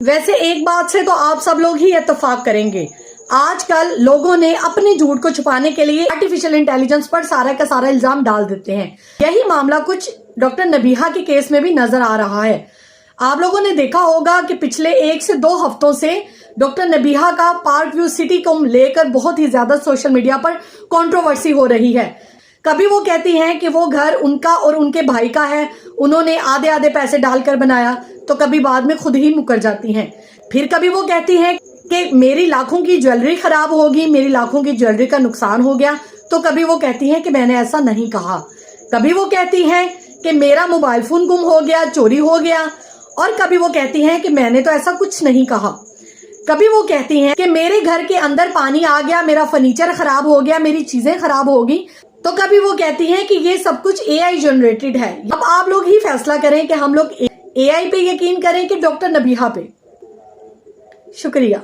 वैसे एक बात से तो आप सब लोग ही इत्तेफाक करेंगे, आजकल लोगों ने अपने झूठ को छुपाने के लिए आर्टिफिशियल इंटेलिजेंस पर सारा का सारा इल्जाम डाल देते हैं। यही मामला कुछ डॉक्टर नबीहा के केस में भी नजर आ रहा है। आप लोगों ने देखा होगा कि पिछले 1 से 2 हफ्तों से डॉक्टर नबीहा का पार्क व्यू सिटी को लेकर बहुत ही ज्यादा सोशल मीडिया पर कंट्रोवर्सी हो रही है। कभी वो कहती हैं कि वो घर उनका और उनके भाई का है, उन्होंने आधे आधे पैसे डालकर बनाया, तो कभी बाद में खुद ही मुकर जाती हैं। फिर कभी वो कहती हैं कि मेरी लाखों की ज्वेलरी खराब होगी, मेरी लाखों की ज्वेलरी का नुकसान हो गया, तो कभी वो कहती हैं कि मैंने ऐसा नहीं कहा। कभी वो कहती हैं कि मेरा मोबाइल फोन गुम हो गया, चोरी हो गया, और कभी वो कहती हैं कि मैंने तो ऐसा कुछ नहीं कहा। कभी वो कहती हैं कि मेरे घर के अंदर पानी आ गया, मेरा फर्नीचर खराब हो गया, मेरी चीजें खराब होगी, तो कभी वो कहती हैं कि ये सब कुछ AI जनरेटेड है। अब आप लोग ही फैसला करें कि हम लोग AI पे यकीन करें कि डॉक्टर नबीहा पे। शुक्रिया।